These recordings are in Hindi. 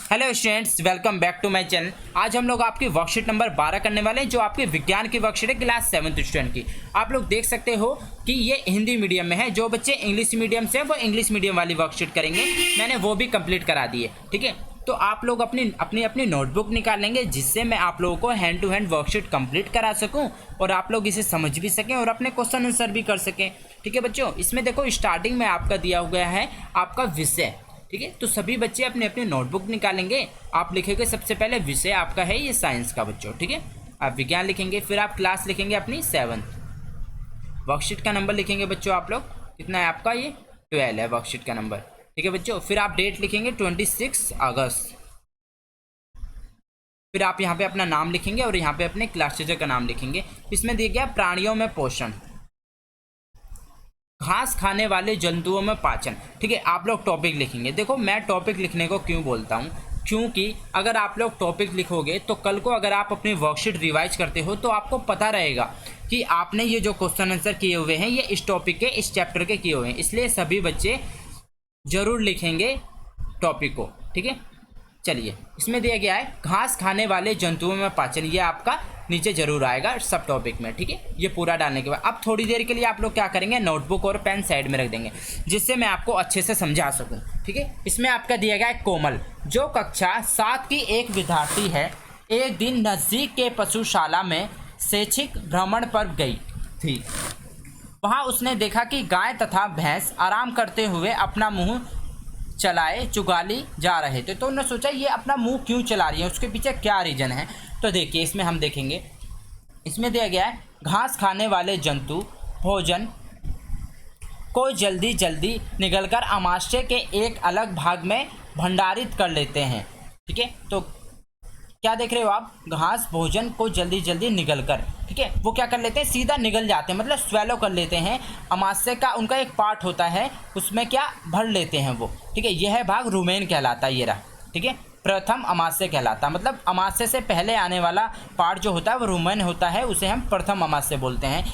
Hello students, welcome back to my channel. आज हम लोग आपकी वर्कशीट नंबर 12 करने वाले हैं, जो आपके विज्ञान की वर्कशीट है क्लास 7th स्टूडेंट की। आप लोग देख सकते हो कि ये हिंदी मीडियम में है। जो बच्चे इंग्लिश मीडियम से हैं वो इंग्लिश मीडियम वाली वर्कशीट करेंगे, मैंने वो भी कंप्लीट करा दी है। ठीक है, तो आप लोग अपनी अपनी अपनी नोटबुक निकालेंगे, जिससे मैं आप लोगों को hand to hand worksheet complete करा सकूं और आप लोग इसे समझ भी सकें और अपने क्वेश्चन आंसर भी कर सकें। ठीक है बच्चों, इसमें देखो स्टार्टिंग में आपका दिया हुआ है आपका विषय। ठीक है, तो सभी बच्चे अपने अपने नोटबुक निकालेंगे। आप लिखेंगे सबसे पहले विषय आपका है ये साइंस का बच्चों। ठीक है, आप विज्ञान लिखेंगे, फिर आप क्लास लिखेंगे अपनी 7th। वर्कशीट का नंबर लिखेंगे बच्चों आप लोग, कितना है आपका ये 12 है वर्कशीट का नंबर। ठीक है बच्चों, फिर आप डेट लिखेंगे 26 अगस्त। फिर आप यहाँ पे अपना नाम लिखेंगे और यहाँ पे अपने क्लास टीचर का नाम लिखेंगे। इसमें दिया गया प्राणियों में पोषण, घास खाने वाले जंतुओं में पाचन। ठीक है, आप लोग टॉपिक लिखेंगे। देखो मैं टॉपिक लिखने को क्यों बोलता हूँ, क्योंकि अगर आप लोग टॉपिक लिखोगे तो कल को अगर आप अपनी वर्कशीट रिवाइज करते हो तो आपको पता रहेगा कि आपने ये जो क्वेश्चन आंसर किए हुए हैं ये इस टॉपिक के इस चैप्टर के किए हुए हैं। इसलिए सभी बच्चे जरूर लिखेंगे टॉपिक को। ठीक है, चलिए इसमें दिया गया है घास खाने वाले जंतुओं में पाचन, ये आपका नीचे जरूर आएगा सब टॉपिक में। ठीक है, ये पूरा डालने के बाद अब थोड़ी देर के लिए आप लोग क्या करेंगे, नोटबुक और पेन साइड में रख देंगे, जिससे मैं आपको अच्छे से समझा सकूं। ठीक है, इसमें आपका दिया गया है कोमल, जो कक्षा 7 की एक विद्यार्थी है, एक दिन नज़दीक के पशुशाला में शैक्षिक भ्रमण पर गई थी। वहाँ उसने देखा कि गाय तथा भैंस आराम करते हुए अपना मुंह चलाए चुगाली जा रहे थे। तो उन्होंने सोचा ये अपना मुंह क्यों चला रही है, उसके पीछे क्या रीज़न है। तो देखिए इसमें हम देखेंगे, इसमें दिया गया है घास खाने वाले जंतु भोजन को जल्दी जल्दी निगलकर आमाशय के एक अलग भाग में भंडारित कर लेते हैं। ठीक है, तो क्या देख रहे हो आप, घास भोजन को जल्दी जल्दी निगल कर, ठीक है, वो क्या कर लेते हैं, सीधा निगल जाते हैं, मतलब स्वेलो कर लेते हैं। अमाशय का उनका एक पार्ट होता है, उसमें क्या भर लेते हैं वो। ठीक है, यह भाग रुमेन कहलाता है, ये रहा। ठीक है, प्रथम अमाशय कहलाता, मतलब अमाशय से पहले आने वाला पार्ट जो होता है वो रुमेन होता है, उसे हम प्रथम अमाशय बोलते हैं।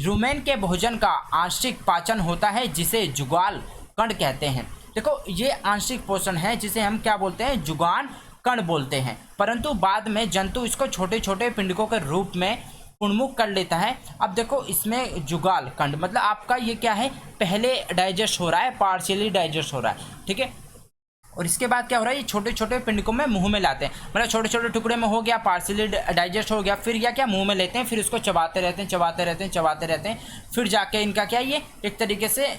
रुमेन के भोजन का आंशिक पाचन होता है, जिसे जुगाल कण कहते हैं। देखो ये आंशिक पोषण है, जिसे हम क्या बोलते हैं, जुगान कण बोलते हैं। परंतु बाद में जंतु इसको छोटे छोटे पिंडकों के रूप में उन्मुख कर लेता है। अब देखो इसमें जुगाल कंड मतलब आपका ये क्या है, पहले डाइजेस्ट हो रहा है, पार्शियली डाइजेस्ट हो रहा है। ठीक है, और इसके बाद क्या हो रहा है, ये छोटे छोटे पिंडकों में मुंह में लाते हैं, मतलब छोटे छोटे टुकड़े में हो गया, पार्शियली डाइजेस्ट हो गया, फिर क्या मुंह में लेते हैं, फिर इसको चबाते रहते हैं, चबाते रहते हैं, चबाते रहते हैं, फिर जाके इनका क्या ये एक तरीके से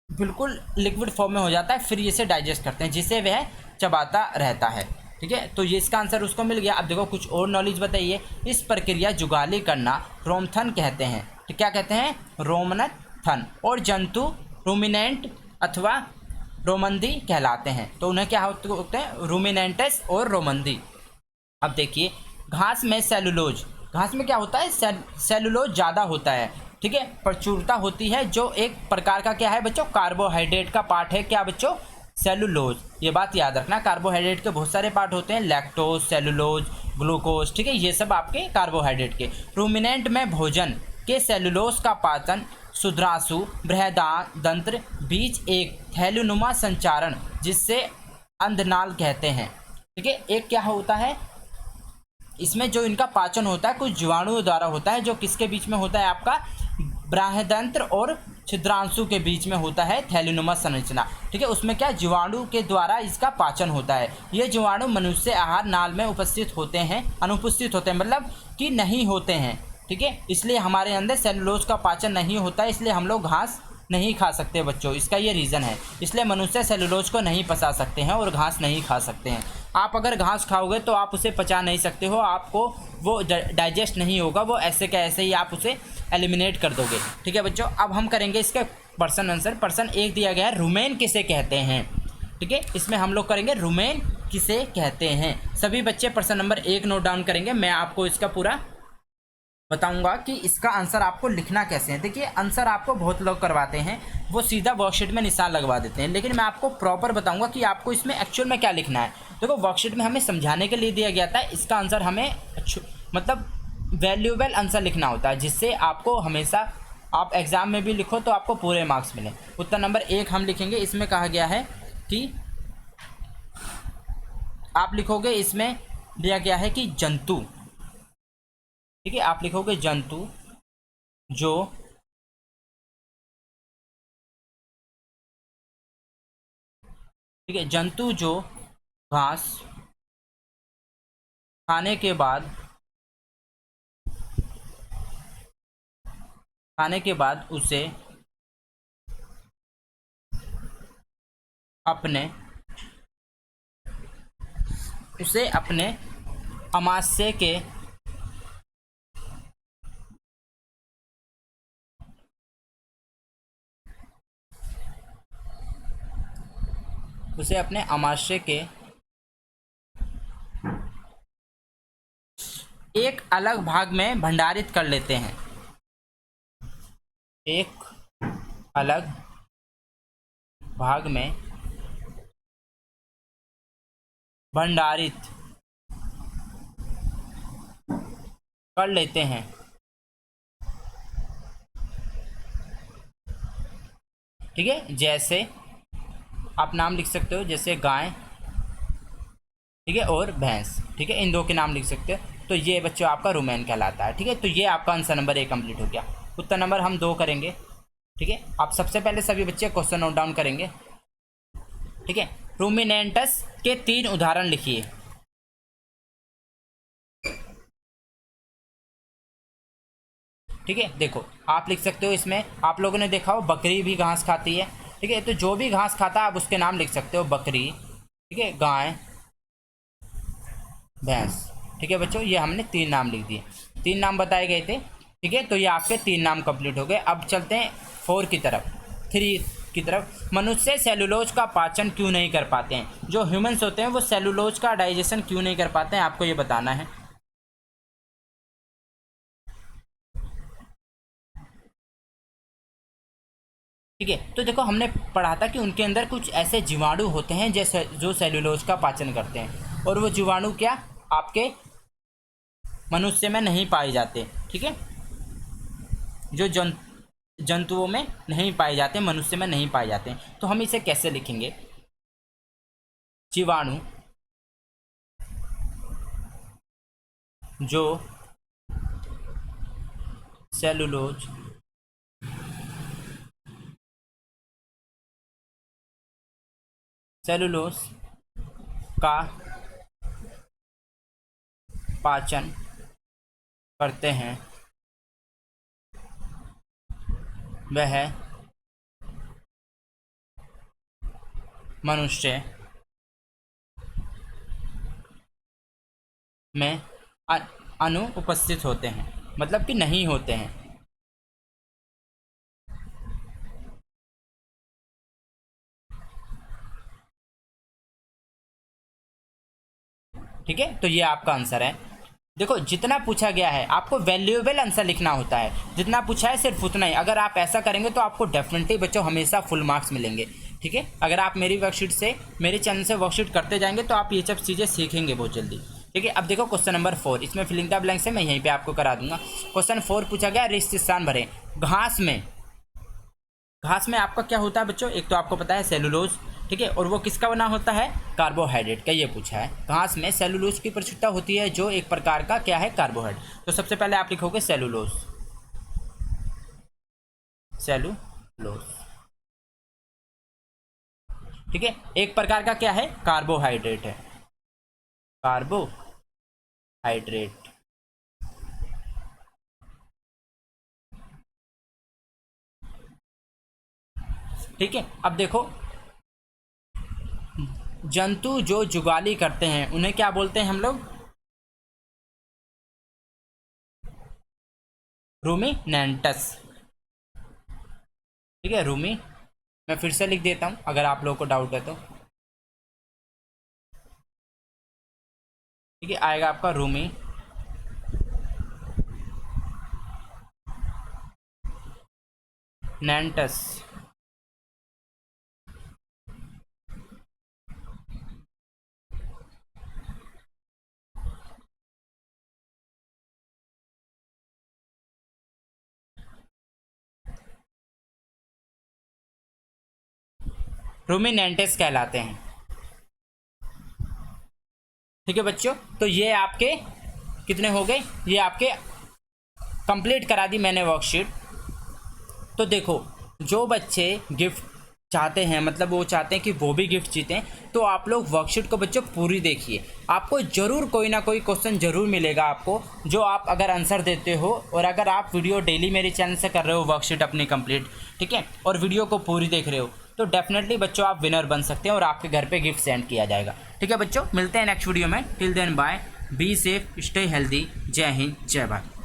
बिल्कुल लिक्विड फॉर्म में हो जाता है, फिर इसे डाइजेस्ट करते हैं, जिसे वह चबाता रहता है। ठीक है, तो ये इसका आंसर उसको मिल गया। अब देखो कुछ और नॉलेज बताइए, इस प्रक्रिया जुगाली करना रोमथन कहते हैं। तो क्या कहते हैं, रोमनथन। और जंतु रूमिनेंट अथवा रोमंदी कहलाते हैं। तो उन्हें क्या होते हैं, रूमिनेंटस और रोमंदी। अब देखिए घास में सेलुलोज, घास में क्या होता है, सेलुलोज ज़्यादा होता है। ठीक है, प्रचुरता होती है, जो एक प्रकार का क्या है बच्चों, कार्बोहाइड्रेट का पार्ट है। क्या बच्चों, सेलुलोज। ये बात याद रखना, कार्बोहाइड्रेट के बहुत सारे पार्ट होते हैं, लैक्टोज, सेलुलोज, ग्लूकोज। ठीक है, ये सब आपके कार्बोहाइड्रेट के। रूमिनेंट में भोजन के सेलुलोज का पाचन शुद्रांशु बृहदांत्र बीच एक थैलीनुमा संचारण, जिससे अंधनाल कहते हैं। ठीक है, एक क्या होता है, इसमें जो इनका पाचन होता है कुछ जीवाणुओं द्वारा होता है, जो किसके बीच में होता है, आपका बृहदंत्र और छिद्रांशु के बीच में होता है थैलीनुमा संरचना। ठीक है, उसमें क्या जीवाणु के द्वारा इसका पाचन होता है। ये जीवाणु मनुष्य आहार नाल में उपस्थित होते हैं, अनुपस्थित होते हैं, मतलब कि नहीं होते हैं। ठीक है, इसलिए हमारे अंदर सेलुलोज का पाचन नहीं होता है, इसलिए हम लोग घास नहीं खा सकते बच्चों, इसका ये रीज़न है। इसलिए मनुष्य सेलुलोज को नहीं पचा सकते हैं और घास नहीं खा सकते हैं। आप अगर घास खाओगे तो आप उसे पचा नहीं सकते हो, आपको वो डाइजेस्ट नहीं होगा, वो ऐसे का ऐसे ही आप उसे एलिमिनेट कर दोगे। ठीक है बच्चों, अब हम करेंगे इसका पर्सन आंसर। पर्सन एक दिया गया है, रुमेन किसे कहते हैं। ठीक है, इसमें हम लोग करेंगे रुमेन किसे कहते हैं। सभी बच्चे पर्सन नंबर 1 नोट डाउन करेंगे, मैं आपको इसका पूरा बताऊंगा कि इसका आंसर आपको लिखना कैसे है। देखिए आंसर आपको बहुत लोग करवाते हैं, वो सीधा वर्कशीट में निशान लगवा देते हैं, लेकिन मैं आपको प्रॉपर बताऊंगा कि आपको इसमें एक्चुअल में क्या लिखना है। देखो वर्कशीट में हमें समझाने के लिए दिया गया था, इसका आंसर हमें मतलब वैल्यूएबल आंसर लिखना होता है, जिससे आपको हमेशा आप एग्ज़ाम में भी लिखो तो आपको पूरे मार्क्स मिले। उत्तर नंबर 1 हम लिखेंगे, इसमें कहा गया है कि आप लिखोगे इसमें दिया गया है कि जंतु, ठीक है, आप लिखोगे जंतु जो ठीक है, जंतु जो घास खाने के बाद उसे अपने आमाशय के एक अलग भाग में भंडारित कर लेते हैं, एक अलग भाग में भंडारित कर लेते हैं, ठीक है। जैसे आप नाम लिख सकते हो, जैसे गाय, ठीक है, और भैंस, ठीक है, इन दो के नाम लिख सकते हो। तो ये बच्चों आपका रुमेन कहलाता है, ठीक है। तो ये आपका आंसर नंबर ए कंप्लीट हो गया। उत्तर नंबर हम 2 करेंगे, ठीक है। आप सबसे पहले सभी बच्चे क्वेश्चन नोट डाउन करेंगे, ठीक है। रूमिनेंटस के 3 उदाहरण लिखिए। ठीक है, देखो आप लिख सकते हो, इसमें आप लोगों ने देखा हो बकरी भी घास खाती है, ठीक है। तो जो भी घास खाता है आप उसके नाम लिख सकते हो, बकरी, ठीक है, गाय, भैंस, ठीक है बच्चों। ये हमने 3 नाम लिख दिए, 3 नाम बताए गए थे, ठीक है। तो ये आपके 3 नाम कंप्लीट हो गए। अब चलते हैं 4 की तरफ, 3 की तरफ। मनुष्य सेलुलोज का पाचन क्यों नहीं कर पाते हैं? जो ह्यूमंस होते हैं वो सेलुलोज का डाइजेशन क्यों नहीं कर पाते हैं, आपको ये बताना है, ठीक है। तो देखो हमने पढ़ा था कि उनके अंदर कुछ ऐसे जीवाणु होते हैं जैसे जो सेलुलोज का पाचन करते हैं, और वो जीवाणु क्या आपके मनुष्य में नहीं पाए जाते, ठीक है। जो जंतुओं में नहीं पाए जाते, मनुष्य में नहीं पाए जाते। तो हम इसे कैसे लिखेंगे? जीवाणु जो सेलुलोज का पाचन करते हैं वह मनुष्य में अनुपस्थित होते हैं, मतलब कि नहीं होते हैं, ठीक है। तो ये आपका आंसर है। देखो जितना पूछा गया है आपको वैल्यूएबल आंसर लिखना होता है, जितना पूछा है सिर्फ उतना ही। अगर आप ऐसा करेंगे तो आपको डेफिनेटली बच्चों हमेशा फुल मार्क्स मिलेंगे, ठीक है। अगर आप मेरी वर्कशीट से, मेरे चैनल से वर्कशीट करते जाएंगे तो आप ये सब चीज़ें सीखेंगे बहुत जल्दी, ठीक है। अब देखो क्वेश्चन नंबर 4, इसमें फिलिंग द ब्लैंक्स है, मैं यहीं पे आपको करा दूंगा। क्वेश्चन 4 पूछा गया, रिक्त स्थान भरें। घास में आपका क्या होता है बच्चों? एक तो आपको पता है सेलुलोज, ठीक है, और वो किसका बना होता है? कार्बोहाइड्रेट का। ये पूछा है घास में सेलुलोज की प्रचुरता होती है जो एक प्रकार का क्या है? कार्बोहाइड्रेट। तो सबसे पहले आप लिखोगे सेलुलोज, सेलुलोज, ठीक है, एक प्रकार का क्या है? कार्बोहाइड्रेट है, कार्बोहाइड्रेट, ठीक है। अब देखो जंतु जो जुगाली करते हैं उन्हें क्या बोलते हैं हम लोग? रूमिनेंटस, ठीक है, रूमी। मैं फिर से लिख देता हूं अगर आप लोगों को डाउट है तो, ठीक है, आएगा आपका रूमी नेंटस, रूमिनेंटस कहलाते हैं, ठीक है बच्चों, तो ये आपके कितने हो गए, ये आपके कंप्लीट करा दी मैंने वर्कशीट। तो देखो जो बच्चे गिफ्ट चाहते हैं, मतलब वो चाहते हैं कि वो भी गिफ्ट जीतें, तो आप लोग वर्कशीट को बच्चों पूरी देखिए, आपको ज़रूर कोई ना कोई क्वेश्चन ज़रूर मिलेगा आपको, जो आप अगर आंसर देते हो और अगर आप वीडियो डेली मेरे चैनल से कर रहे हो वर्कशीट अपनी कंप्लीट, ठीक है, और वीडियो को पूरी देख रहे हो, तो डेफिनेटली बच्चों आप विनर बन सकते हैं और आपके घर पे गिफ्ट सेंड किया जाएगा। ठीक है बच्चों, मिलते हैं नेक्स्ट वीडियो में। Till then bye, be safe, stay healthy, जय हिंद, जय भारत।